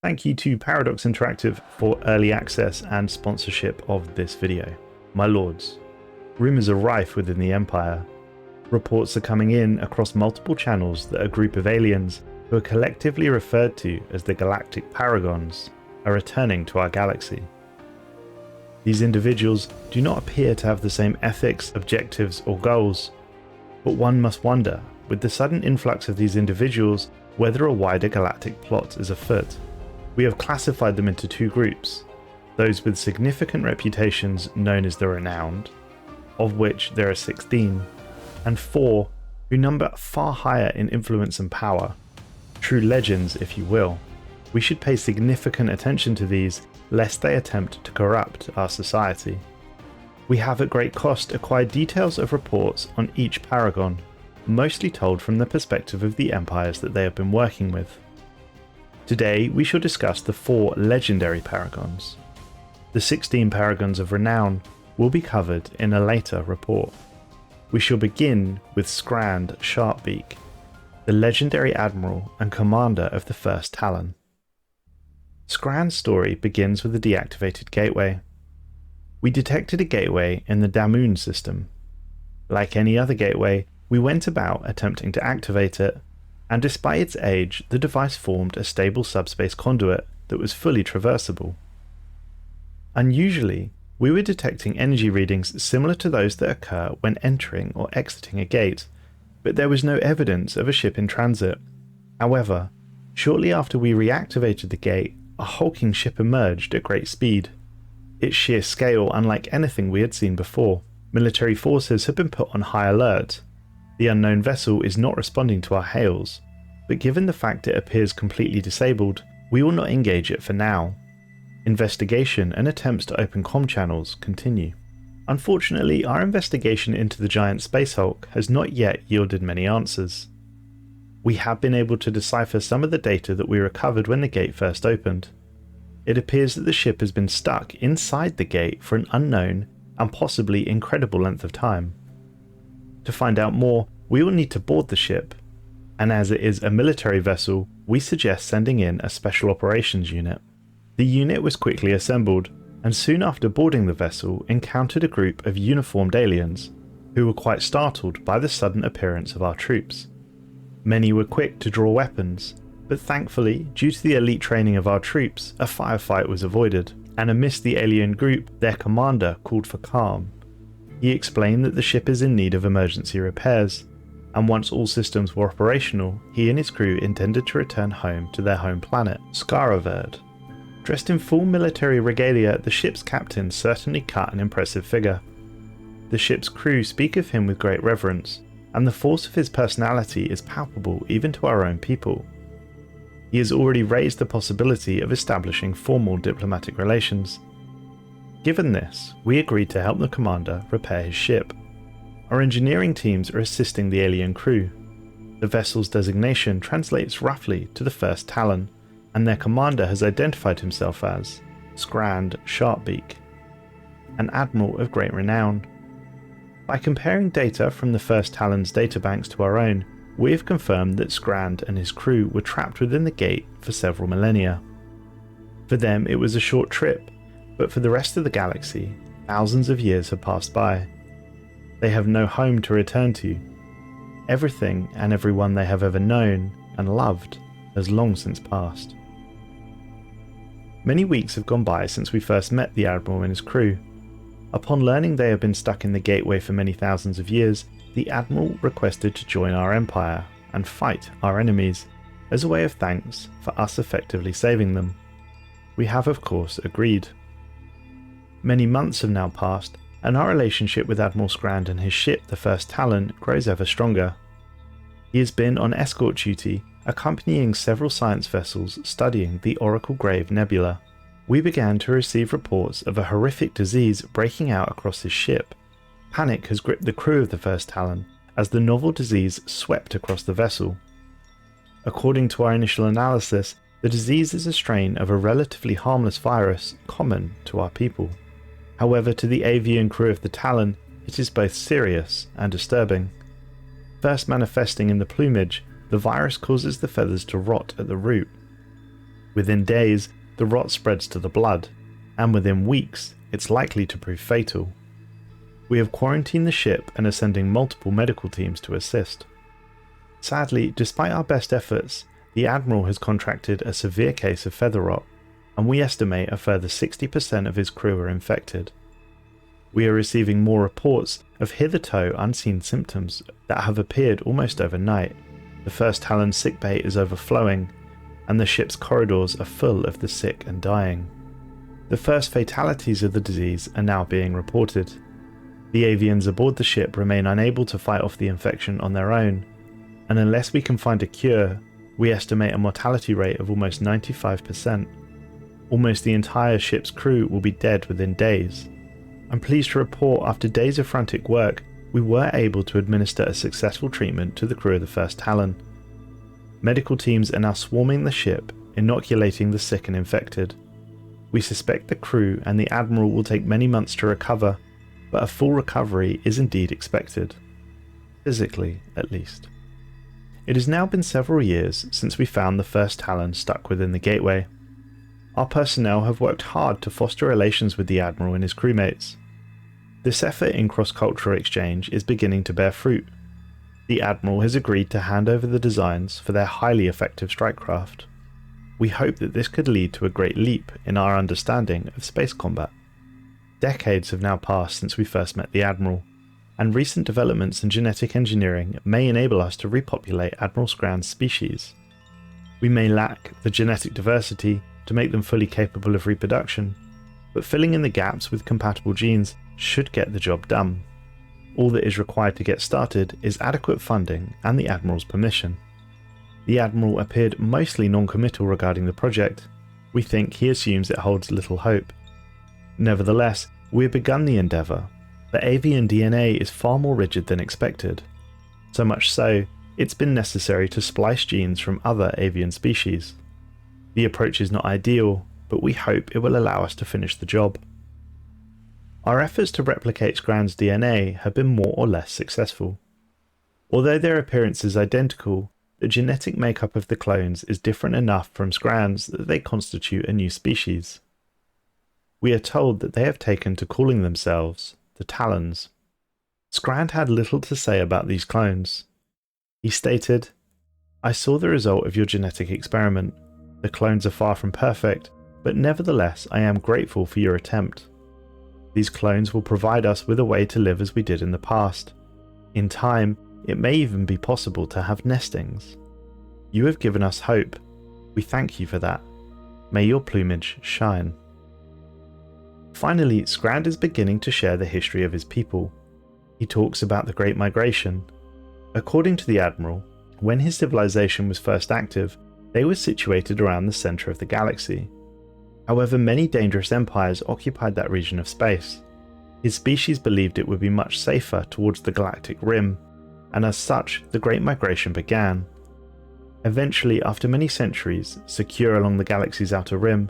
Thank you to Paradox Interactive for early access and sponsorship of this video. My lords, rumours are rife within the Empire. Reports are coming in across multiple channels that a group of aliens, who are collectively referred to as the Galactic Paragons, are returning to our galaxy. These individuals do not appear to have the same ethics, objectives, or goals, but one must wonder, with the sudden influx of these individuals, whether a wider galactic plot is afoot. We have classified them into two groups, those with significant reputations known as the Renowned, of which there are 16, and 4 who number far higher in influence and power, true legends if you will. We should pay significant attention to these, lest they attempt to corrupt our society. We have at great cost acquired details of reports on each Paragon, mostly told from the perspective of the empires that they have been working with. Today we shall discuss the 4 Legendary Paragons. The 16 Paragons of Renown will be covered in a later report. We shall begin with Skrand Sharpbeak, the legendary admiral and commander of the First Talon. Skrand's story begins with a deactivated gateway. We detected a gateway in the Damoon system. Like any other gateway, we went about attempting to activate it, and despite its age, the device formed a stable subspace conduit that was fully traversable. Unusually, we were detecting energy readings similar to those that occur when entering or exiting a gate, but there was no evidence of a ship in transit. However, shortly after we reactivated the gate, a hulking ship emerged at great speed. Its sheer scale unlike anything we had seen before. Military forces have been put on high alert. The unknown vessel is not responding to our hails, but given the fact it appears completely disabled, we will not engage it for now. Investigation and attempts to open comm channels continue. Unfortunately, our investigation into the giant Space Hulk has not yet yielded many answers. We have been able to decipher some of the data that we recovered when the gate first opened. It appears that the ship has been stuck inside the gate for an unknown and possibly incredible length of time. To find out more, we will need to board the ship, and as it is a military vessel, we suggest sending in a special operations unit. The unit was quickly assembled, and soon after boarding the vessel encountered a group of uniformed aliens, who were quite startled by the sudden appearance of our troops. Many were quick to draw weapons, but thankfully, due to the elite training of our troops, a firefight was avoided, and amidst the alien group, their commander called for calm. He explained that the ship is in need of emergency repairs, and once all systems were operational, he and his crew intended to return home to their home planet, Skaraverd. Dressed in full military regalia, the ship's captain certainly cut an impressive figure. The ship's crew speak of him with great reverence, and the force of his personality is palpable even to our own people. He has already raised the possibility of establishing formal diplomatic relations. Given this, we agreed to help the commander repair his ship. Our engineering teams are assisting the alien crew. The vessel's designation translates roughly to the First Talon, and their commander has identified himself as Skrand Sharpbeak, an admiral of great renown. By comparing data from the First Talon's databanks to our own, we have confirmed that Skrand and his crew were trapped within the gate for several millennia. For them it was a short trip, but for the rest of the galaxy, thousands of years have passed by. They have no home to return to. Everything and everyone they have ever known and loved has long since passed. Many weeks have gone by since we first met the Admiral and his crew. Upon learning they have been stuck in the gateway for many thousands of years, the Admiral requested to join our empire and fight our enemies, as a way of thanks for us effectively saving them. We have of course agreed. Many months have now passed, and our relationship with Admiral Skrand and his ship, the First Talon, grows ever stronger. He has been on escort duty, accompanying several science vessels studying the Oracle Grave Nebula. We began to receive reports of a horrific disease breaking out across his ship. Panic has gripped the crew of the First Talon as the novel disease swept across the vessel. According to our initial analysis, the disease is a strain of a relatively harmless virus common to our people. However, to the avian crew of the Talon, it is both serious and disturbing. First manifesting in the plumage, the virus causes the feathers to rot at the root. Within days, the rot spreads to the blood, and within weeks, it's likely to prove fatal. We have quarantined the ship and are sending multiple medical teams to assist. Sadly, despite our best efforts, the Admiral has contracted a severe case of feather rot, and we estimate a further 60% of his crew are infected. We are receiving more reports of hitherto unseen symptoms that have appeared almost overnight. The first Talon sickbay is overflowing, and the ship's corridors are full of the sick and dying. The first fatalities of the disease are now being reported. The avians aboard the ship remain unable to fight off the infection on their own, and unless we can find a cure, we estimate a mortality rate of almost 95%. Almost the entire ship's crew will be dead within days. I'm pleased to report after days of frantic work, we were able to administer a successful treatment to the crew of the first Talon. Medical teams are now swarming the ship, inoculating the sick and infected. We suspect the crew and the Admiral will take many months to recover, but a full recovery is indeed expected. Physically, at least. It has now been several years since we found the first Talon stuck within the gateway. Our personnel have worked hard to foster relations with the Admiral and his crewmates. This effort in cross-cultural exchange is beginning to bear fruit. The Admiral has agreed to hand over the designs for their highly effective strike craft. We hope that this could lead to a great leap in our understanding of space combat. Decades have now passed since we first met the Admiral, and recent developments in genetic engineering may enable us to repopulate Admiral Skrand's species. We may lack the genetic diversity to make them fully capable of reproduction, but filling in the gaps with compatible genes should get the job done. All that is required to get started is adequate funding and the Admiral's permission. The Admiral appeared mostly non-committal regarding the project. We think he assumes it holds little hope. Nevertheless, we have begun the endeavour. The avian DNA is far more rigid than expected. So much so, it's been necessary to splice genes from other avian species. The approach is not ideal, but we hope it will allow us to finish the job. Our efforts to replicate Skrand's DNA have been more or less successful. Although their appearance is identical, the genetic makeup of the clones is different enough from Skrand's that they constitute a new species. We are told that they have taken to calling themselves the Talons. Skrand had little to say about these clones. He stated, "I saw the result of your genetic experiment. The clones are far from perfect, but nevertheless I am grateful for your attempt. These clones will provide us with a way to live as we did in the past. In time, it may even be possible to have nestings. You have given us hope. We thank you for that. May your plumage shine." Finally, Skrand is beginning to share the history of his people. He talks about the Great Migration. According to the Admiral, when his civilization was first active, they were situated around the centre of the galaxy. However, many dangerous empires occupied that region of space. His species believed it would be much safer towards the galactic rim, and as such, the Great Migration began. Eventually, after many centuries, secure along the galaxy's outer rim,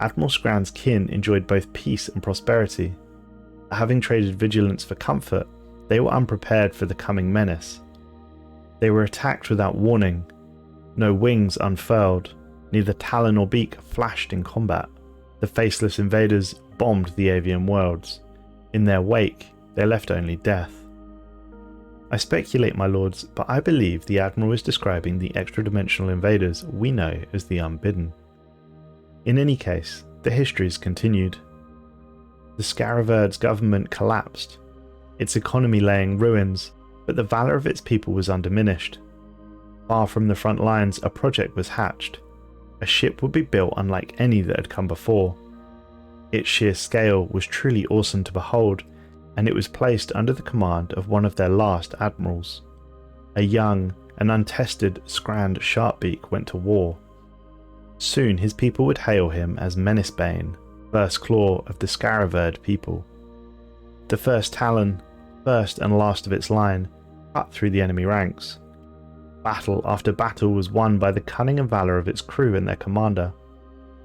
Admiral Skrand's kin enjoyed both peace and prosperity. Having traded vigilance for comfort, they were unprepared for the coming menace. They were attacked without warning. No wings unfurled, neither talon or beak flashed in combat. The faceless invaders bombed the avian worlds. In their wake, they left only death. I speculate, my lords, but I believe the Admiral is describing the extra-dimensional invaders we know as the Unbidden. In any case, the histories continued. The Scaraverd's government collapsed, its economy laying ruins, but the valour of its people was undiminished. Far from the front lines, a project was hatched. A ship would be built unlike any that had come before. Its sheer scale was truly awesome to behold, and it was placed under the command of one of their last admirals. A young and untested Skrand Sharpbeak went to war. Soon his people would hail him as Menacebane, first claw of the Scaraverd people. The first Talon, first and last of its line, cut through the enemy ranks. Battle after battle was won by the cunning and valour of its crew and their commander.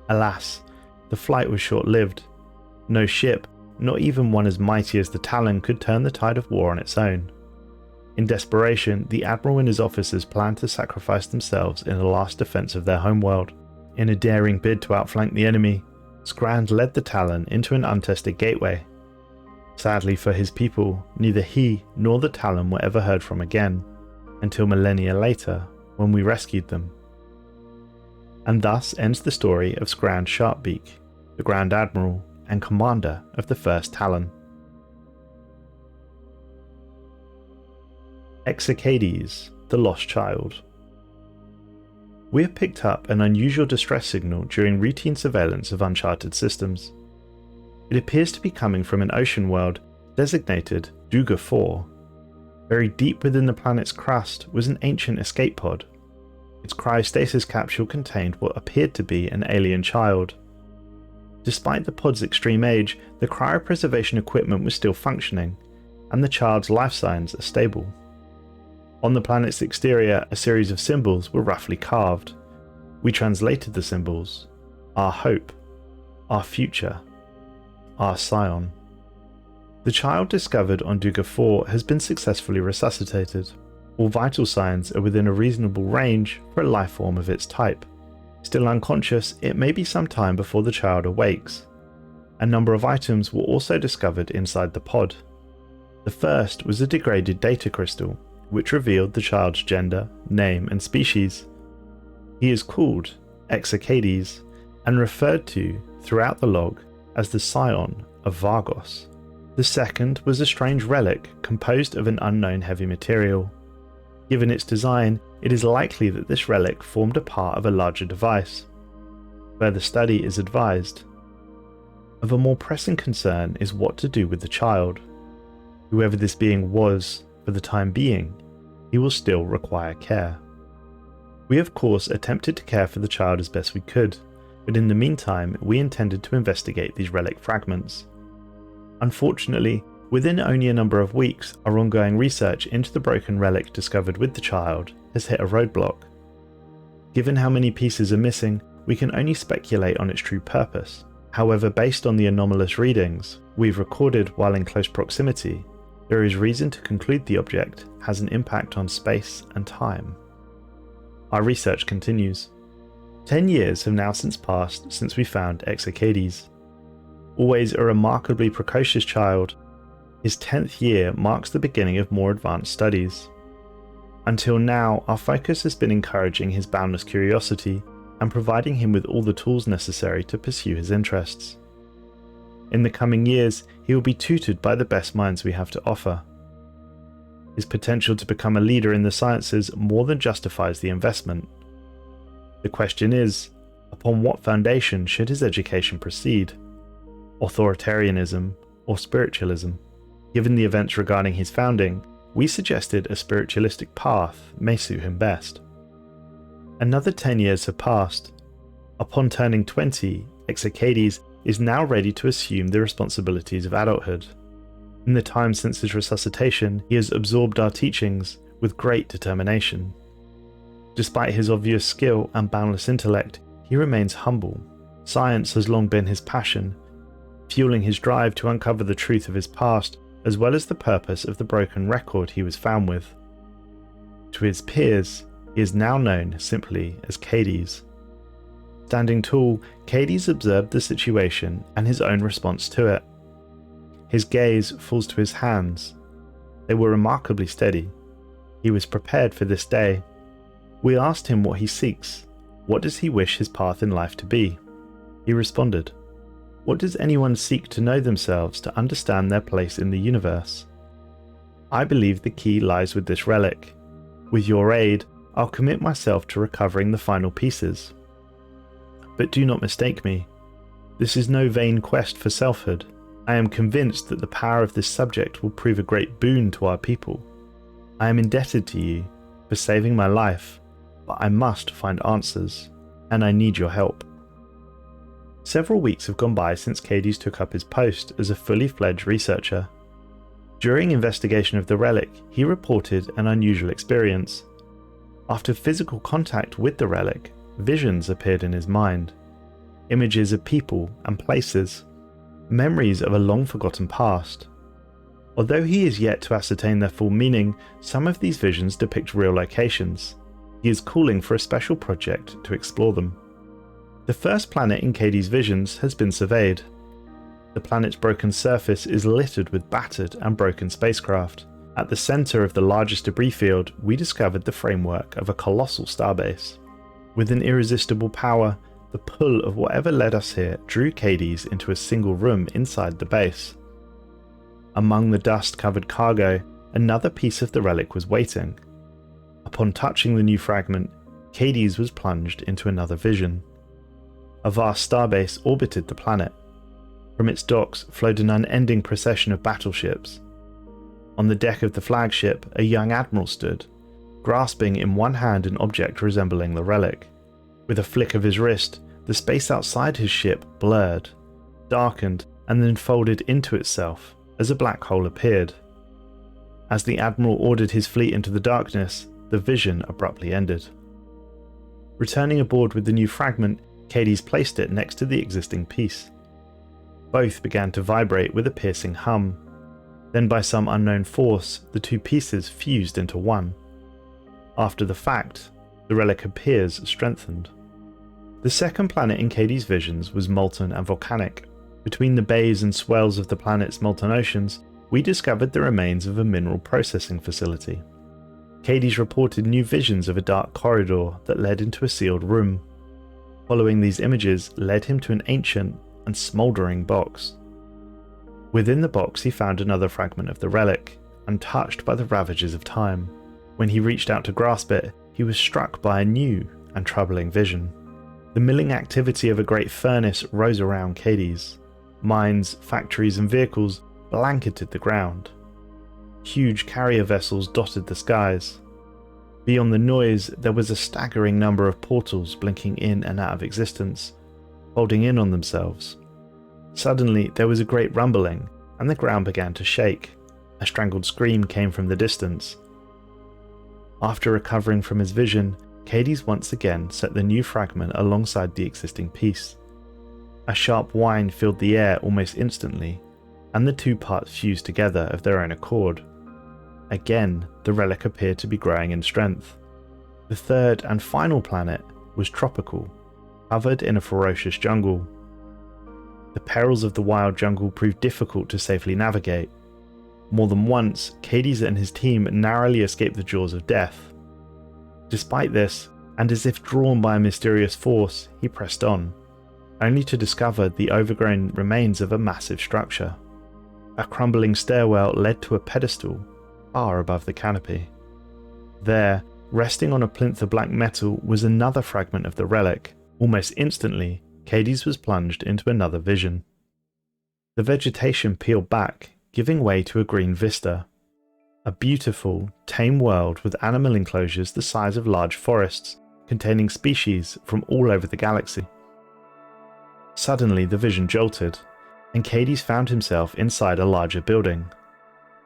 Alas, the flight was short-lived. No ship, not even one as mighty as the Talon, could turn the tide of war on its own. In desperation, the Admiral and his officers planned to sacrifice themselves in the last defence of their homeworld. In a daring bid to outflank the enemy, Skrand led the Talon into an untested gateway. Sadly for his people, neither he nor the Talon were ever heard from again, until millennia later, when we rescued them. And thus ends the story of Skrand Sharpbeak, the Grand Admiral and commander of the First Talon. ExaKeides, the Lost Child. We have picked up an unusual distress signal during routine surveillance of uncharted systems. It appears to be coming from an ocean world designated Duga 4. Buried deep within the planet's crust was an ancient escape pod. Its cryostasis capsule contained what appeared to be an alien child. Despite the pod's extreme age, the cryopreservation equipment was still functioning, and the child's life signs are stable. On the planet's exterior, a series of symbols were roughly carved. We translated the symbols: our hope, our future, our scion. The child discovered on Duga 4 has been successfully resuscitated. All vital signs are within a reasonable range for a life form of its type. Still unconscious, it may be some time before the child awakes. A number of items were also discovered inside the pod. The first was a degraded data crystal, which revealed the child's gender, name, and species. He is called ExaKeides and referred to throughout the log as the scion of Vargos. The second was a strange relic composed of an unknown heavy material. Given its design, it is likely that this relic formed a part of a larger device. Further study is advised. Of a more pressing concern is what to do with the child. Whoever this being was, for the time being, he will still require care. We of course attempted to care for the child as best we could, but in the meantime we intended to investigate these relic fragments. Unfortunately, within only a number of weeks, our ongoing research into the broken relic discovered with the child has hit a roadblock. Given how many pieces are missing, we can only speculate on its true purpose. However, based on the anomalous readings we've recorded while in close proximity, there is reason to conclude the object has an impact on space and time. Our research continues. 10 years have now since passed since we found ExaKeides. Always a remarkably precocious child, his 10th year marks the beginning of more advanced studies. Until now, our focus has been encouraging his boundless curiosity and providing him with all the tools necessary to pursue his interests. In the coming years, he will be tutored by the best minds we have to offer. His potential to become a leader in the sciences more than justifies the investment. The question is, upon what foundation should his education proceed? Authoritarianism or spiritualism? Given the events regarding his founding, we suggested a spiritualistic path may suit him best. Another 10 years have passed. Upon turning 20, ExaKeides is now ready to assume the responsibilities of adulthood. In the time since his resuscitation, he has absorbed our teachings with great determination. Despite his obvious skill and boundless intellect, he remains humble. Science has long been his passion, fueling his drive to uncover the truth of his past, as well as the purpose of the broken record he was found with. To his peers, he is now known simply as Keides. Standing tall, Keides observed the situation and his own response to it. His gaze falls to his hands. They were remarkably steady. He was prepared for this day. We asked him what he seeks. What does he wish his path in life to be? He responded, "What does anyone seek to know themselves to understand their place in the universe? I believe the key lies with this relic. With your aid, I'll commit myself to recovering the final pieces. But do not mistake me. This is no vain quest for selfhood. I am convinced that the power of this subject will prove a great boon to our people. I am indebted to you for saving my life, but I must find answers, and I need your help." Several weeks have gone by since Keides took up his post as a fully fledged researcher. During investigation of the relic, he reported an unusual experience. After physical contact with the relic, visions appeared in his mind. Images of people and places. Memories of a long-forgotten past. Although he is yet to ascertain their full meaning, some of these visions depict real locations. He is calling for a special project to explore them. The first planet in Cades' visions has been surveyed. The planet's broken surface is littered with battered and broken spacecraft. At the centre of the largest debris field, we discovered the framework of a colossal starbase. With an irresistible power, the pull of whatever led us here drew Cades into a single room inside the base. Among the dust-covered cargo, another piece of the relic was waiting. Upon touching the new fragment, Cades was plunged into another vision. A vast starbase orbited the planet. From its docks flowed an unending procession of battleships. On the deck of the flagship, a young admiral stood, grasping in one hand an object resembling the relic. With a flick of his wrist, the space outside his ship blurred, darkened, and then folded into itself as a black hole appeared. As the admiral ordered his fleet into the darkness, the vision abruptly ended. Returning aboard with the new fragment, Cades placed it next to the existing piece. Both began to vibrate with a piercing hum. Then by some unknown force, the two pieces fused into one. After the fact, the relic appears strengthened. The second planet in Cades' visions was molten and volcanic. Between the bays and swells of the planet's molten oceans, we discovered the remains of a mineral processing facility. Cades reported new visions of a dark corridor that led into a sealed room. Following these images led him to an ancient and smouldering box. Within the box he found another fragment of the relic, untouched by the ravages of time. When he reached out to grasp it, he was struck by a new and troubling vision. The milling activity of a great furnace rose around Cades. Mines, factories and vehicles blanketed the ground. Huge carrier vessels dotted the skies. Beyond the noise, there was a staggering number of portals blinking in and out of existence, folding in on themselves. Suddenly, there was a great rumbling, and the ground began to shake. A strangled scream came from the distance. After recovering from his vision, Cades once again set the new fragment alongside the existing piece. A sharp whine filled the air almost instantly, and the two parts fused together of their own accord. Again, the relic appeared to be growing in strength. The third and final planet was tropical, covered in a ferocious jungle. The perils of the wild jungle proved difficult to safely navigate. More than once, Cades and his team narrowly escaped the jaws of death. Despite this, and as if drawn by a mysterious force, he pressed on, only to discover the overgrown remains of a massive structure. A crumbling stairwell led to a pedestal far above the canopy. There, resting on a plinth of black metal, was another fragment of the relic. Almost instantly, Cades was plunged into another vision. The vegetation peeled back, giving way to a green vista. A beautiful, tame world with animal enclosures the size of large forests, containing species from all over the galaxy. Suddenly the vision jolted, and Cades found himself inside a larger building.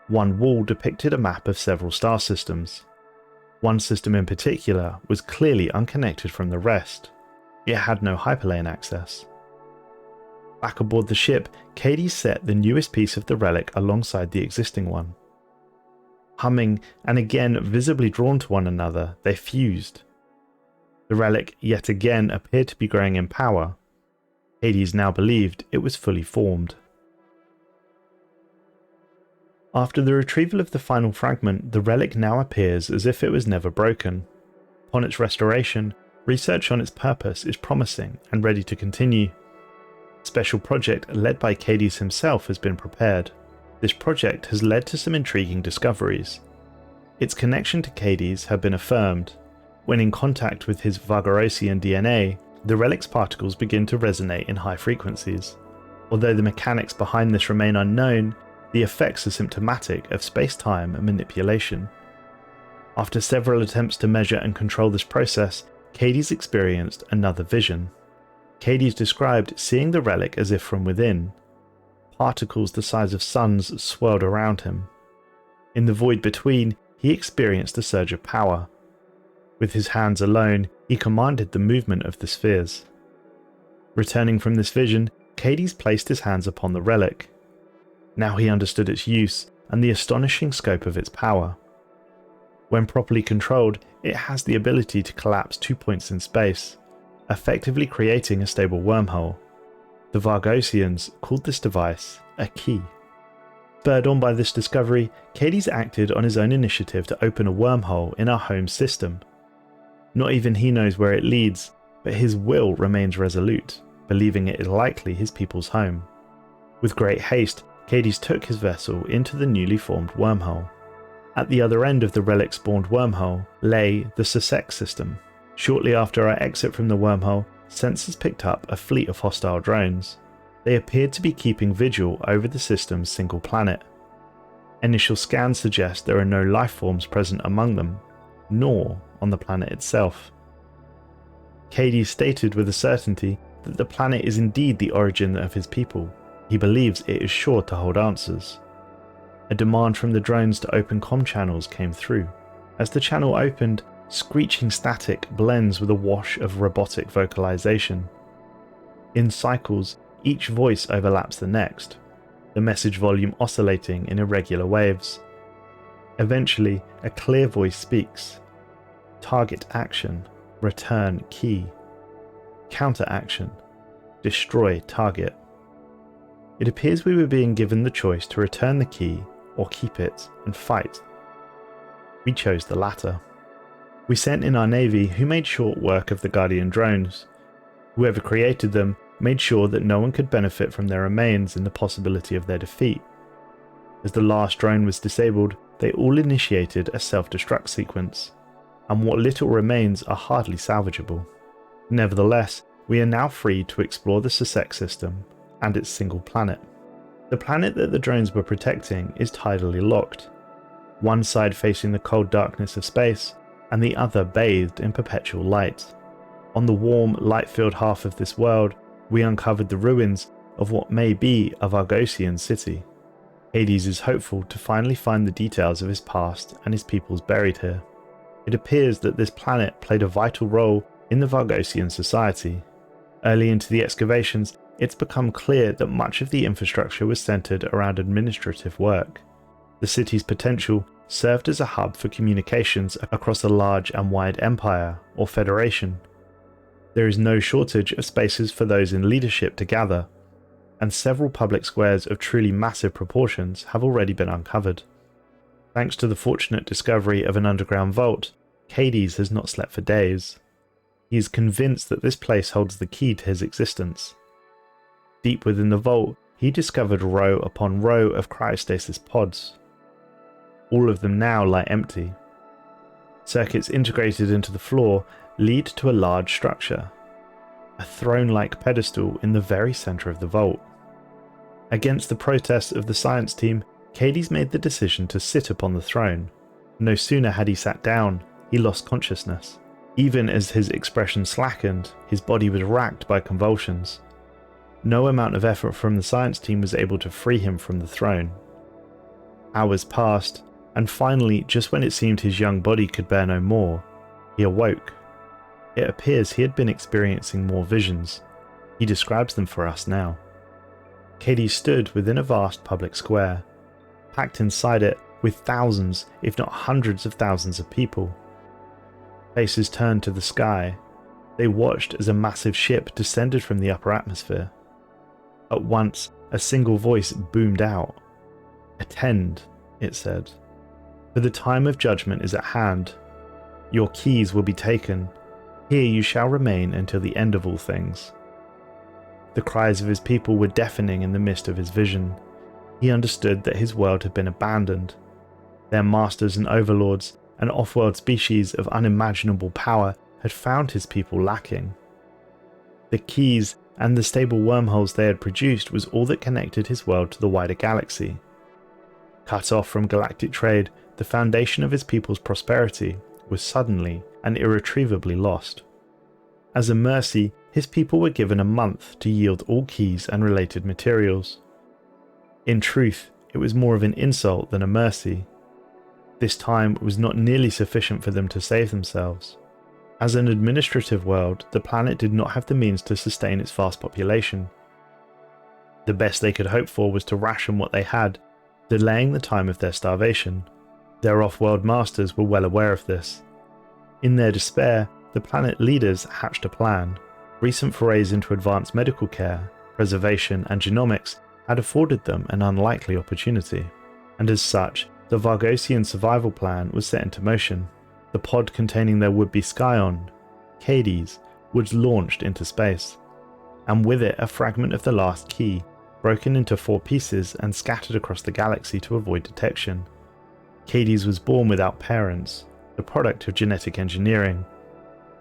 One wall depicted a map of several star systems. One system in particular was clearly unconnected from the rest. It had no hyperlane access. Back aboard the ship, Cades set the newest piece of the relic alongside the existing one. Humming and again visibly drawn to one another, they fused. The relic yet again appeared to be growing in power. Cades now believed it was fully formed. After the retrieval of the final fragment, the relic now appears as if it was never broken. Upon its restoration, research on its purpose is promising and ready to continue. A special project led by Cades himself has been prepared. This project has led to some intriguing discoveries. Its connection to Cades had been affirmed. When in contact with his Vargarosian DNA, the relic's particles begin to resonate in high frequencies. Although the mechanics behind this remain unknown, the effects are symptomatic of space-time manipulation. After several attempts to measure and control this process, Cades experienced another vision. Cades described seeing the relic as if from within. Particles the size of suns swirled around him. In the void between, he experienced a surge of power. With his hands alone, he commanded the movement of the spheres. Returning from this vision, Cades placed his hands upon the relic. Now he understood its use and the astonishing scope of its power. When properly controlled, it has the ability to collapse 2 points in space. effectively creating a stable wormhole. The Vargosians called this device a key. Spurred on by this discovery, ExaKeides acted on his own initiative to open a wormhole in our home system. Not even he knows where it leads, but his will remains resolute, believing it is likely his people's home. With great haste, ExaKeides took his vessel into the newly formed wormhole. At the other end of the relic-spawned wormhole lay the Sussex system. Shortly after our exit from the wormhole, sensors picked up a fleet of hostile drones. They appeared to be keeping vigil over the system's single planet. Initial scans suggest there are no life forms present among them, nor on the planet itself. ExaKeides stated with a certainty that the planet is indeed the origin of his people. He believes it is sure to hold answers. A demand from the drones to open comm channels came through. As the channel opened, screeching static blends with a wash of robotic vocalization. In cycles, each voice overlaps the next, the message volume oscillating in irregular waves. Eventually, a clear voice speaks. Target action, return key. Counter action, destroy target. It appears we were being given the choice to return the key or keep it and fight. We chose the latter. We sent in our navy, who made short work of the Guardian drones. Whoever created them made sure that no one could benefit from their remains in the possibility of their defeat. As the last drone was disabled, they all initiated a self-destruct sequence, and what little remains are hardly salvageable. Nevertheless, we are now free to explore the Sussex system and its single planet. The planet that the drones were protecting is tidally locked, one side facing the cold darkness of space, and the other bathed in perpetual light. On the warm, light-filled half of this world, we uncovered the ruins of what may be a Vargosian city. ExaKeides is hopeful to finally find the details of his past and his peoples buried here. It appears that this planet played a vital role in the Vargosian society. Early into the excavations, it's become clear that much of the infrastructure was centered around administrative work. The city's potential served as a hub for communications across a large and wide empire or federation. There is no shortage of spaces for those in leadership to gather, and several public squares of truly massive proportions have already been uncovered. Thanks to the fortunate discovery of an underground vault, ExaKeides has not slept for days. He is convinced that this place holds the key to his existence. Deep within the vault, he discovered row upon row of cryostasis pods. All of them now lie empty. Circuits integrated into the floor lead to a large structure, a throne-like pedestal in the very center of the vault. Against the protests of the science team, ExaKeides made the decision to sit upon the throne. No sooner had he sat down, he lost consciousness. Even as his expression slackened, his body was racked by convulsions. No amount of effort from the science team was able to free him from the throne. Hours passed, and finally, just when it seemed his young body could bear no more, he awoke. It appears he had been experiencing more visions. He describes them for us now. ExaKeides stood within a vast public square, packed inside it with thousands, if not hundreds of thousands of people. Faces turned to the sky. They watched as a massive ship descended from the upper atmosphere. At once, a single voice boomed out. "Attend," it said. "For the time of judgment is at hand. Your keys will be taken. Here you shall remain until the end of all things." The cries of his people were deafening in the midst of his vision. He understood that his world had been abandoned. Their masters and overlords, an off-world species of unimaginable power, had found his people lacking. The keys and the stable wormholes they had produced was all that connected his world to the wider galaxy. Cut off from galactic trade, the foundation of his people's prosperity was suddenly and irretrievably lost. As a mercy, his people were given a month to yield all keys and related materials. In truth, it was more of an insult than a mercy. This time was not nearly sufficient for them to save themselves. As an administrative world, the planet did not have the means to sustain its vast population. The best they could hope for was to ration what they had, delaying the time of their starvation. Their off-world masters were well aware of this. In their despair, the planet leaders hatched a plan. Recent forays into advanced medical care, preservation, and genomics had afforded them an unlikely opportunity, and as such, the Vargosian survival plan was set into motion. The pod containing their would-be Scion, ExaKeides, was launched into space, and with it a fragment of the last key, broken into 4 pieces and scattered across the galaxy to avoid detection. ExaKeides was born without parents, the product of genetic engineering.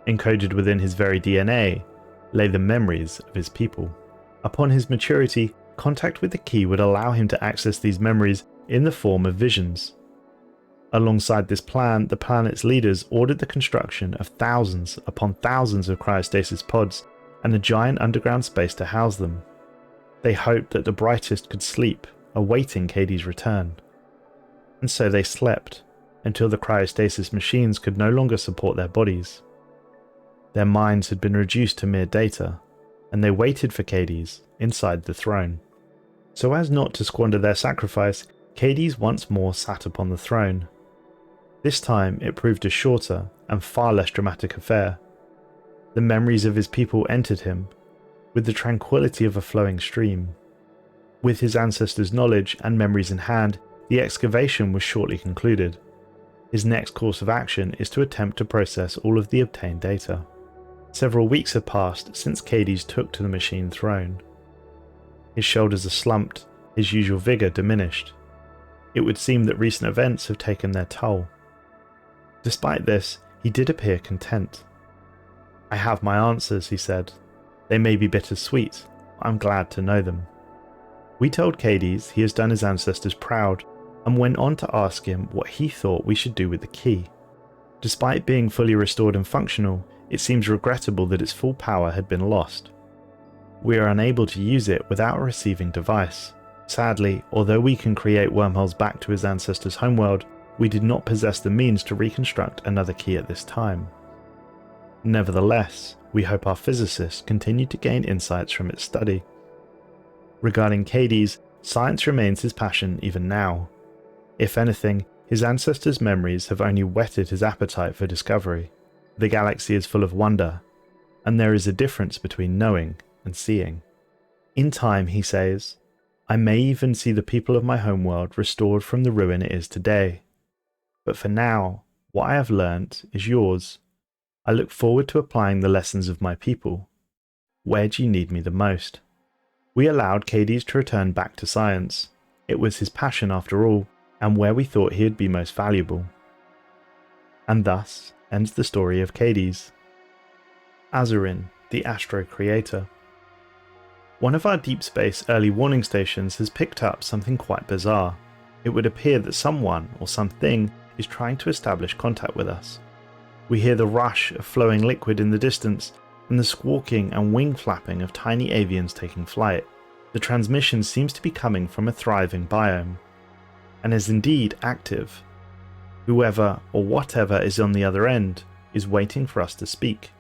Encoded within his very DNA lay the memories of his people. Upon his maturity, contact with the key would allow him to access these memories in the form of visions. Alongside this plan, the planet's leaders ordered the construction of thousands upon thousands of cryostasis pods and a giant underground space to house them. They hoped that the brightest could sleep, awaiting ExaKeides' return. And so they slept, until the cryostasis machines could no longer support their bodies. Their minds had been reduced to mere data, and they waited for ExaKeides inside the throne. So as not to squander their sacrifice, ExaKeides once more sat upon the throne. This time it proved a shorter and far less dramatic affair. The memories of his people entered him, with the tranquility of a flowing stream. With his ancestors' knowledge and memories in hand, the excavation was shortly concluded. His next course of action is to attempt to process all of the obtained data. Several weeks have passed since ExaKeides took to the machine throne. His shoulders are slumped, his usual vigour diminished. It would seem that recent events have taken their toll. Despite this, he did appear content. "I have my answers," he said. "They may be bittersweet, but I'm glad to know them." We told ExaKeides he has done his ancestors proud, and went on to ask him what he thought we should do with the key. Despite being fully restored and functional, it seems regrettable that its full power had been lost. We are unable to use it without a receiving device. Sadly, although we can create wormholes back to his ancestors' homeworld, we did not possess the means to reconstruct another key at this time. Nevertheless, we hope our physicists continue to gain insights from its study. Regarding ExaKeides, science remains his passion even now. If anything, his ancestors' memories have only whetted his appetite for discovery. The galaxy is full of wonder, and there is a difference between knowing and seeing. In time, he says, I may even see the people of my homeworld restored from the ruin it is today. But for now, what I have learnt is yours. I look forward to applying the lessons of my people. Where do you need me the most? We allowed ExaKeides to return back to science. It was his passion after all, and where we thought he would be most valuable. And thus ends the story of ExaKeides. Azaryn, the Astro Creator. One of our deep space early warning stations has picked up something quite bizarre. It would appear that someone or something is trying to establish contact with us. We hear the rush of flowing liquid in the distance and the squawking and wing flapping of tiny avians taking flight. The transmission seems to be coming from a thriving biome, and is indeed active. Whoever or whatever is on the other end is waiting for us to speak.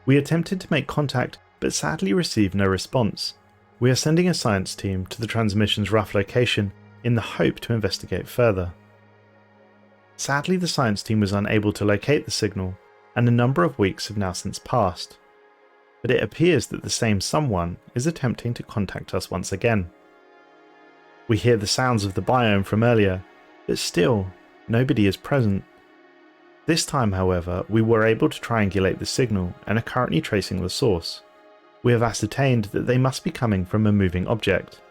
We attempted to make contact but sadly received no response. We are sending a science team to the transmission's rough location in the hope to investigate further. Sadly, the science team was unable to locate the signal, and a number of weeks have now since passed. But it appears that the same someone is attempting to contact us once again. We hear the sounds of the biome from earlier, but still, nobody is present. This time, however, we were able to triangulate the signal and are currently tracing the source. We have ascertained that they must be coming from a moving object.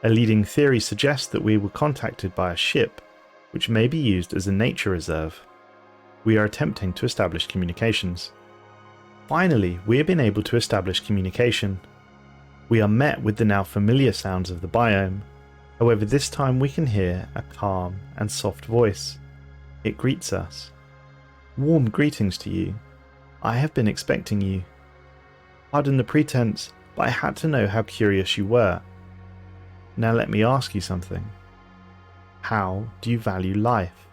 A leading theory suggests that we were contacted by a ship, which may be used as a nature reserve. We are attempting to establish communications. Finally, we have been able to establish communication. We are met with the now familiar sounds of the biome. However, this time we can hear a calm and soft voice. It greets us. Warm greetings to you. I have been expecting you. Pardon the pretense, but I had to know how curious you were. Now let me ask you something. How do you value life?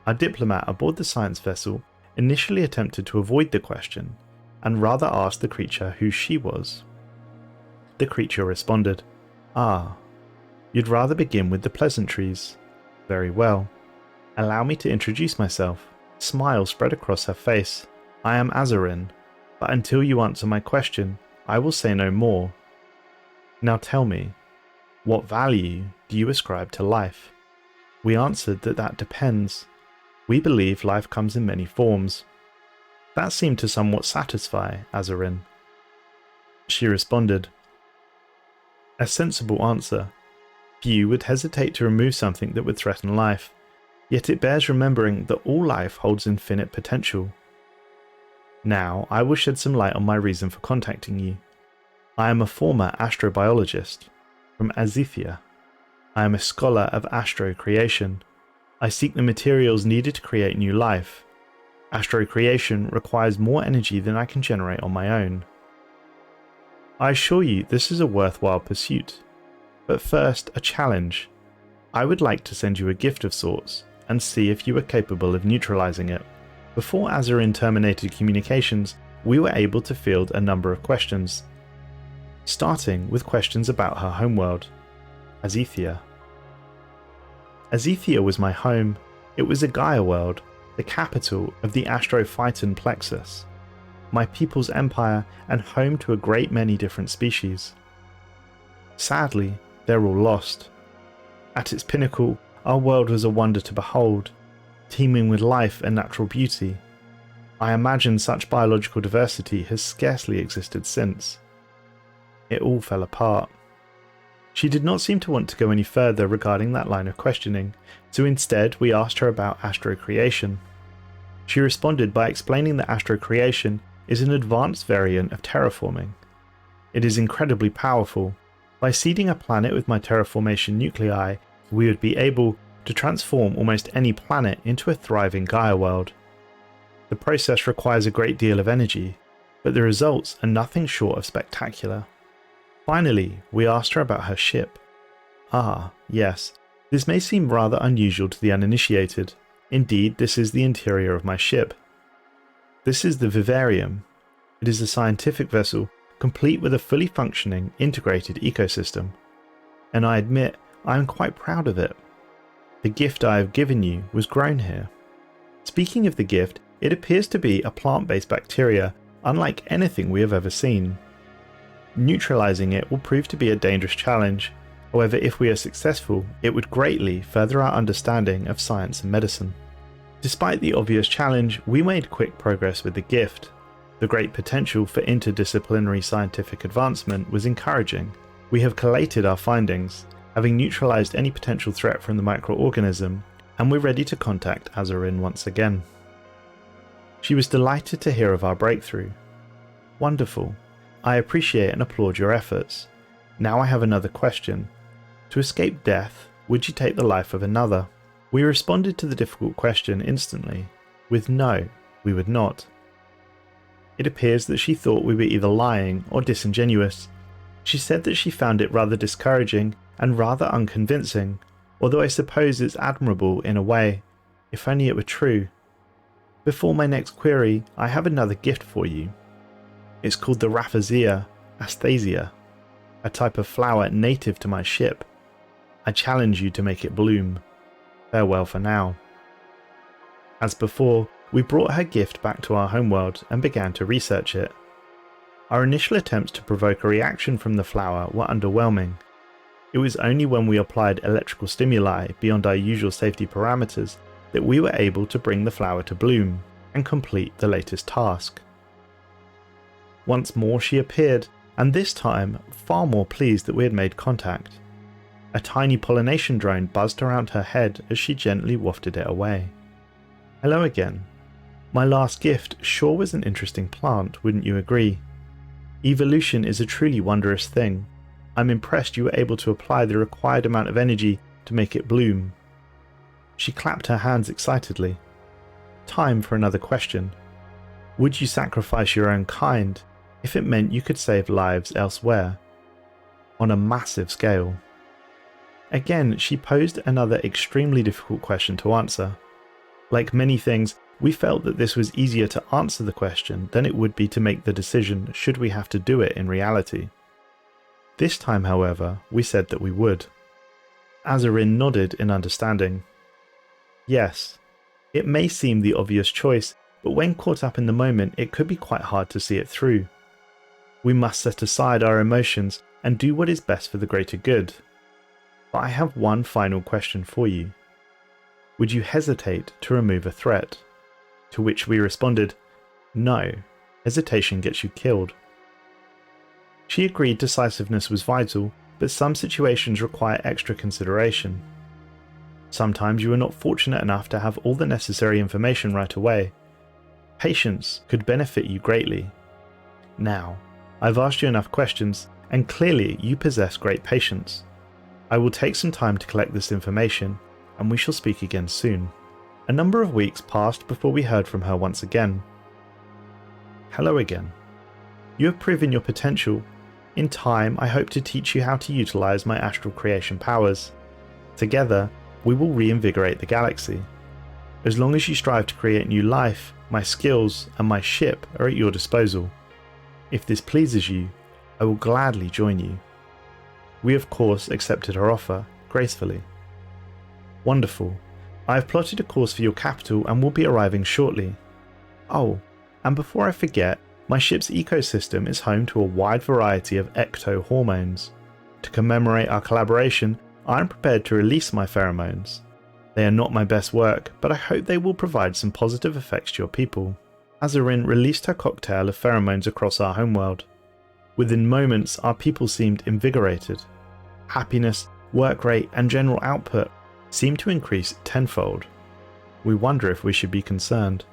Our diplomat aboard the science vessel initially attempted to avoid the question, and rather asked the creature who she was. The creature responded, You'd rather begin with the pleasantries. Very well. Allow me to introduce myself. Smile spread across her face. I am Azaryn. but until you answer my question, I will say no more. Now tell me, what value do you ascribe to life? We answered that depends. We believe life comes in many forms. That seemed to somewhat satisfy Azaryn. She responded, a sensible answer. Few would hesitate to remove something that would threaten life, yet it bears remembering that all life holds infinite potential. Now I will shed some light on my reason for contacting you. I am a former astrobiologist from Azithia. I am a scholar of astro creation. I seek the materials needed to create new life. Astro creation requires more energy than I can generate on my own. I assure you this is a worthwhile pursuit. But first, a challenge. I would like to send you a gift of sorts, and see if you are capable of neutralizing it. Before Azaryn terminated communications, we were able to field a number of questions, starting with questions about her homeworld, Azithia. Azithia was my home. It was a Gaia world, the capital of the Astrophyton plexus, my people's empire, and home to a great many different species. Sadly, they're all lost. At its pinnacle, our world was a wonder to behold, teeming with life and natural beauty. I imagine such biological diversity has scarcely existed since. It all fell apart. She did not seem to want to go any further regarding that line of questioning, so instead we asked her about astro creation. She responded by explaining that astro creation is an advanced variant of terraforming. It is incredibly powerful. By seeding a planet with my terraformation nuclei, we would be able to transform almost any planet into a thriving Gaia world. The process requires a great deal of energy, but the results are nothing short of spectacular. Finally, we asked her about her ship. Ah, yes, this may seem rather unusual to the uninitiated. Indeed, this is the interior of my ship. This is the Vivarium. It is a scientific vessel complete with a fully functioning, integrated ecosystem. And I admit, I am quite proud of it. The gift I have given you was grown here. Speaking of the gift, it appears to be a plant-based bacteria, unlike anything we have ever seen. Neutralizing it will prove to be a dangerous challenge. However, if we are successful, it would greatly further our understanding of science and medicine. Despite the obvious challenge, we made quick progress with the gift. The great potential for interdisciplinary scientific advancement was encouraging. We have collated our findings, having neutralized any potential threat from the microorganism, and we're ready to contact Azaryn once again. She was delighted to hear of our breakthrough. Wonderful. I appreciate and applaud your efforts. Now I have another question. To escape death, would you take the life of another? We responded to the difficult question instantly, with no, we would not. It appears that she thought we were either lying or disingenuous. She said that she found it rather discouraging and rather unconvincing, although I suppose it's admirable in a way, if only it were true. Before my next query, I have another gift for you. It's called the Rafflesia Astasia, a type of flower native to my ship. I challenge you to make it bloom. Farewell for now. As before, we brought her gift back to our homeworld and began to research it. Our initial attempts to provoke a reaction from the flower were underwhelming. It was only when we applied electrical stimuli beyond our usual safety parameters that we were able to bring the flower to bloom and complete the latest task. Once more she appeared, and this time far more pleased that we had made contact. A tiny pollination drone buzzed around her head as she gently wafted it away. Hello again. My last gift sure was an interesting plant, wouldn't you agree? Evolution is a truly wondrous thing. I'm impressed you were able to apply the required amount of energy to make it bloom. She clapped her hands excitedly. Time for another question. Would you sacrifice your own kind if it meant you could save lives elsewhere? On a massive scale. Again, she posed another extremely difficult question to answer. Like many things, we felt that this was easier to answer the question than it would be to make the decision should we have to do it in reality. This time, however, we said that we would. Azaryn nodded in understanding. Yes, it may seem the obvious choice, but when caught up in the moment it could be quite hard to see it through. We must set aside our emotions and do what is best for the greater good. But I have one final question for you. Would you hesitate to remove a threat? To which we responded, no, hesitation gets you killed. She agreed decisiveness was vital, but some situations require extra consideration. Sometimes you are not fortunate enough to have all the necessary information right away. Patience could benefit you greatly. Now, I've asked you enough questions, and clearly you possess great patience. I will take some time to collect this information, and we shall speak again soon. A number of weeks passed before we heard from her once again. Hello again. You have proven your potential. In time, I hope to teach you how to utilize my astral creation powers. Together, we will reinvigorate the galaxy. As long as you strive to create new life, my skills and my ship are at your disposal. If this pleases you, I will gladly join you. We of course accepted her offer, gracefully. Wonderful. I have plotted a course for your capital and will be arriving shortly. Oh, and before I forget, my ship's ecosystem is home to a wide variety of ecto-hormones. To commemorate our collaboration, I am prepared to release my pheromones. They are not my best work, but I hope they will provide some positive effects to your people. Azaryn released her cocktail of pheromones across our homeworld. Within moments, our people seemed invigorated. Happiness, work rate, and general output seemed to increase tenfold. We wonder if we should be concerned.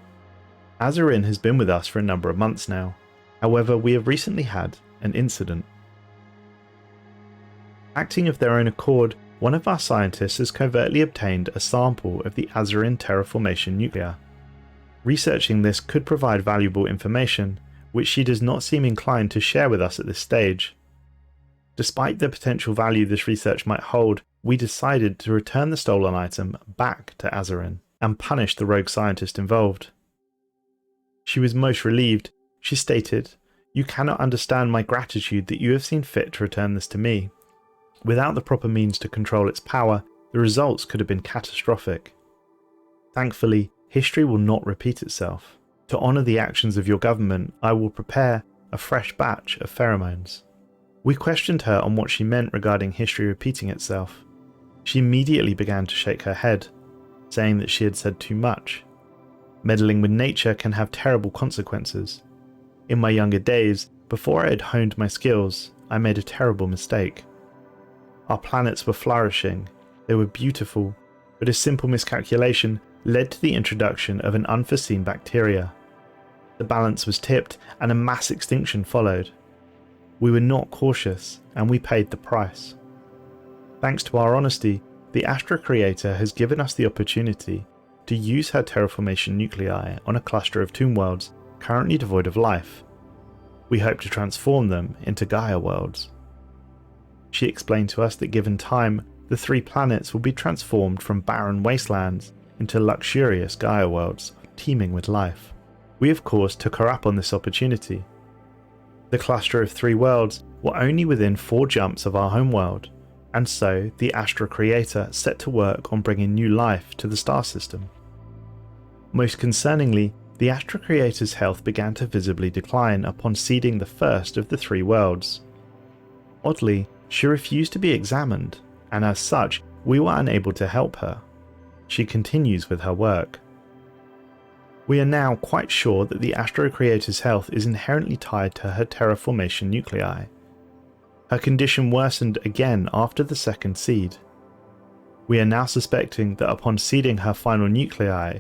Azaryn has been with us for a number of months now. However, we have recently had an incident. Acting of their own accord, one of our scientists has covertly obtained a sample of the Azaryn terraformation nuclei. Researching this could provide valuable information, which she does not seem inclined to share with us at this stage. Despite the potential value this research might hold, we decided to return the stolen item back to Azaryn and punish the rogue scientist involved. She was most relieved. She stated, "You cannot understand my gratitude that you have seen fit to return this to me. Without the proper means to control its power, the results could have been catastrophic. Thankfully, history will not repeat itself. To honour the actions of your government, I will prepare a fresh batch of pheromones." We questioned her on what she meant regarding history repeating itself. She immediately began to shake her head, saying that she had said too much. Meddling with nature can have terrible consequences. In my younger days, before I had honed my skills, I made a terrible mistake. Our planets were flourishing, they were beautiful, but a simple miscalculation led to the introduction of an unforeseen bacteria. The balance was tipped and a mass extinction followed. We were not cautious, and we paid the price. Thanks to our honesty, the Astra Creator has given us the opportunity to use her terraformation nuclei on a cluster of tomb worlds currently devoid of life. We hope to transform them into Gaia worlds. She explained to us that given time, the 3 planets will be transformed from barren wastelands into luxurious Gaia worlds teeming with life. We of course took her up on this opportunity. The cluster of 3 worlds were only within 4 jumps of our homeworld, and so the Astra Creator set to work on bringing new life to the star system. Most concerningly, the Astra Creator's health began to visibly decline upon seeding the first of the 3 worlds. Oddly, she refused to be examined, and as such, we were unable to help her. She continues with her work. We are now quite sure that the Astro Creator's health is inherently tied to her terraformation nuclei. Her condition worsened again after the second seed. We are now suspecting that upon seeding her final nuclei,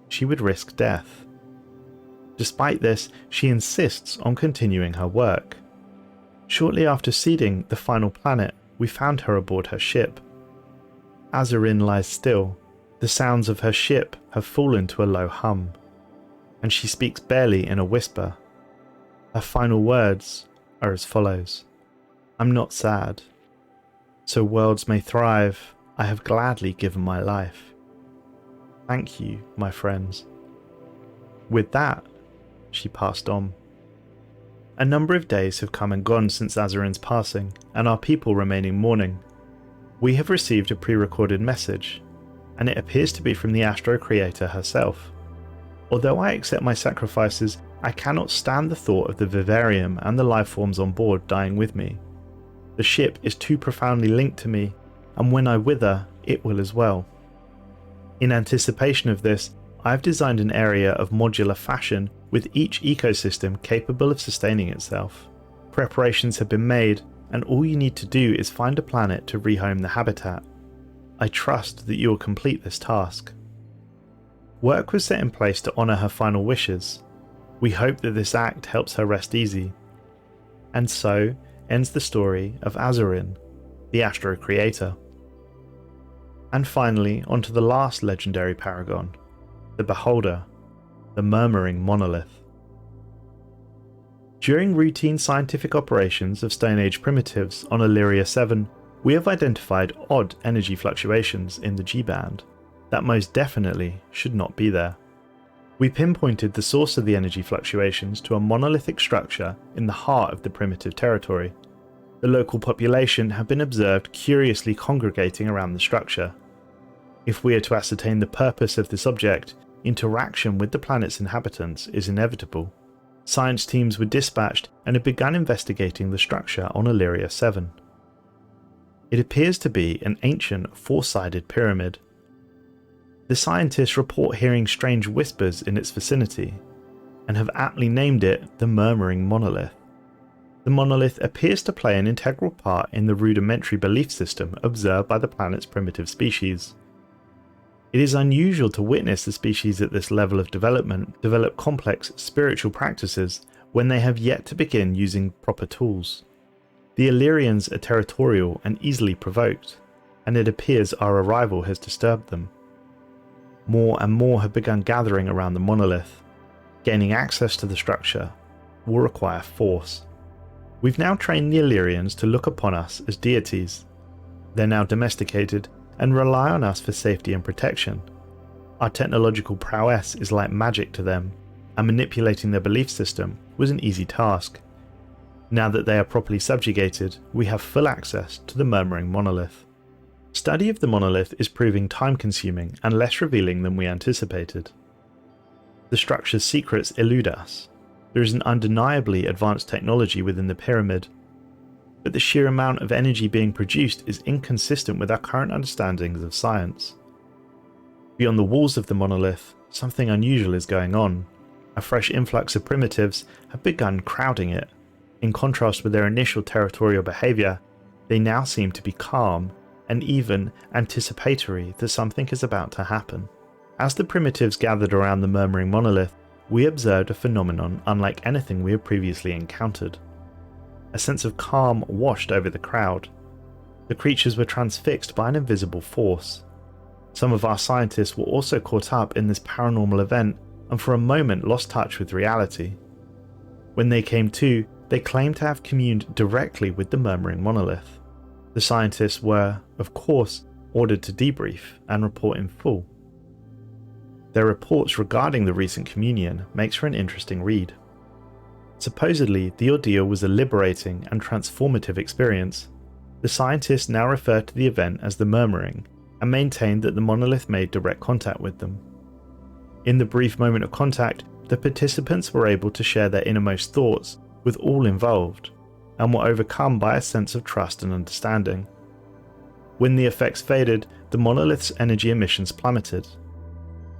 she would risk death. Despite this, she insists on continuing her work. Shortly after seeding the final planet, we found her aboard her ship. Azaryn lies still. The sounds of her ship have fallen to a low hum, and she speaks barely in a whisper. Her final words are as follows: "I'm not sad. So worlds may thrive, I have gladly given my life. Thank you, my friends." With that, she passed on. A number of days have come and gone since Azaryn's passing, and our people remain in mourning. We have received a pre-recorded message, and it appears to be from the Astro Creator herself. Although I accept my sacrifices, I cannot stand the thought of the vivarium and the life forms on board dying with me. The ship is too profoundly linked to me, and when I wither, it will as well. In anticipation of this, I have designed an area of modular fashion with each ecosystem capable of sustaining itself. Preparations have been made, and all you need to do is find a planet to rehome the habitat. I trust that you will complete this task. Work was set in place to honour her final wishes. We hope that this act helps her rest easy. And so ends the story of Azaryn, the Astro Creator. And finally, onto the last legendary paragon, the Beholder, the Murmuring Monolith. During routine scientific operations of Stone Age primitives on Illyria 7, we have identified odd energy fluctuations in the G-band that most definitely should not be there. We pinpointed the source of the energy fluctuations to a monolithic structure in the heart of the primitive territory. The local population have been observed curiously congregating around the structure. If we are to ascertain the purpose of this object, interaction with the planet's inhabitants is inevitable. Science teams were dispatched and have begun investigating the structure on Illyria 7. It appears to be an ancient four-sided pyramid. The scientists report hearing strange whispers in its vicinity, and have aptly named it the Murmuring Monolith. The monolith appears to play an integral part in the rudimentary belief system observed by the planet's primitive species. It is unusual to witness the species at this level of development develop complex spiritual practices when they have yet to begin using proper tools. The Illyrians are territorial and easily provoked, and it appears our arrival has disturbed them. More and more have begun gathering around the monolith. Gaining access to the structure will require force. We've now trained the Illyrians to look upon us as deities. They're now domesticated and rely on us for safety and protection. Our technological prowess is like magic to them, and manipulating their belief system was an easy task. Now that they are properly subjugated, we have full access to the Murmuring Monolith. Study of the monolith is proving time-consuming and less revealing than we anticipated. The structure's secrets elude us. There is an undeniably advanced technology within the pyramid, but the sheer amount of energy being produced is inconsistent with our current understandings of science. Beyond the walls of the monolith, something unusual is going on. A fresh influx of primitives have begun crowding it. In contrast with their initial territorial behaviour, they now seem to be calm and even anticipatory that something is about to happen. As the primitives gathered around the Murmuring Monolith, we observed a phenomenon unlike anything we had previously encountered. A sense of calm washed over the crowd. The creatures were transfixed by an invisible force. Some of our scientists were also caught up in this paranormal event and for a moment lost touch with reality. When they came to, they claimed to have communed directly with the Murmuring Monolith. The scientists were, of course, ordered to debrief and report in full. Their reports regarding the recent communion makes for an interesting read. Supposedly, the ordeal was a liberating and transformative experience. The scientists now refer to the event as the Murmuring and maintain that the monolith made direct contact with them. In the brief moment of contact, the participants were able to share their innermost thoughts with all involved, and were overcome by a sense of trust and understanding. When the effects faded, the monolith's energy emissions plummeted.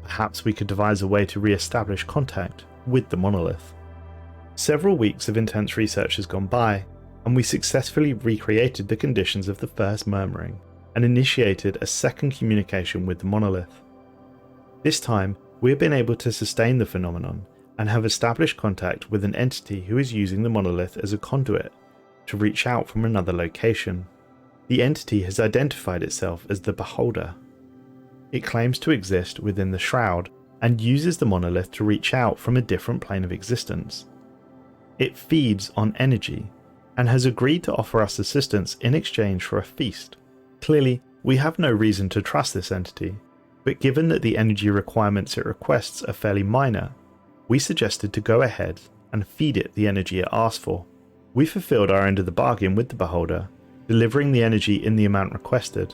Perhaps we could devise a way to re-establish contact with the monolith. Several weeks of intense research has gone by, and we successfully recreated the conditions of the first murmuring and initiated a second communication with the monolith. This time, we have been able to sustain the phenomenon and have established contact with an entity who is using the monolith as a conduit to reach out from another location. The entity has identified itself as the Beholder. It claims to exist within the Shroud and uses the monolith to reach out from a different plane of existence. It feeds on energy and has agreed to offer us assistance in exchange for a feast. Clearly, we have no reason to trust this entity, but given that the energy requirements it requests are fairly minor, we suggested to go ahead and feed it the energy it asked for. We fulfilled our end of the bargain with the Beholder, delivering the energy in the amount requested.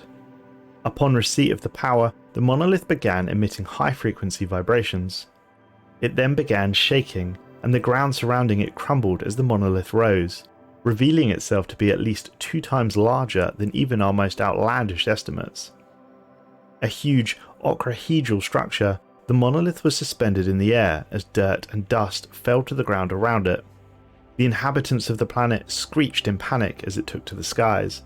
Upon receipt of the power, the monolith began emitting high-frequency vibrations. It then began shaking, and the ground surrounding it crumbled as the monolith rose, revealing itself to be at least 2 times larger than even our most outlandish estimates. A huge octahedral structure, the monolith was suspended in the air as dirt and dust fell to the ground around it. The inhabitants of the planet screeched in panic as it took to the skies.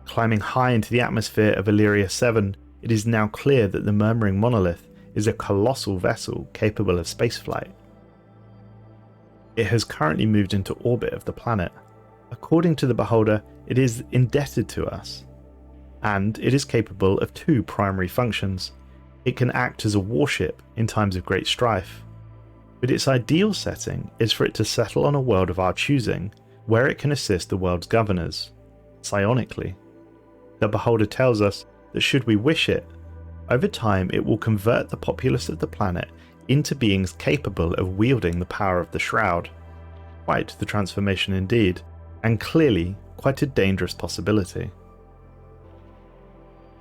Climbing high into the atmosphere of Illyria 7, it is now clear that the murmuring monolith is a colossal vessel capable of spaceflight. It has currently moved into orbit of the planet. According to the beholder, it is indebted to us, and it is capable of 2 primary functions. It can act as a warship in times of great strife, but its ideal setting is for it to settle on a world of our choosing, where it can assist the world's governors, psionically. The beholder tells us that should we wish it, over time it will convert the populace of the planet into beings capable of wielding the power of the Shroud. Quite the transformation indeed, and clearly quite a dangerous possibility.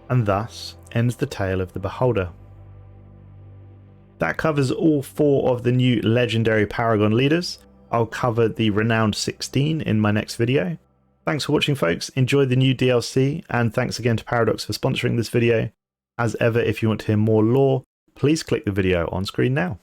And thus ends the tale of the beholder. That covers all 4 of the new Legendary Paragon Leaders. I'll cover the renowned 16 in my next video. Thanks for watching, folks. Enjoy the new DLC, and thanks again to Paradox for sponsoring this video. As ever, if you want to hear more lore, please click the video on screen now.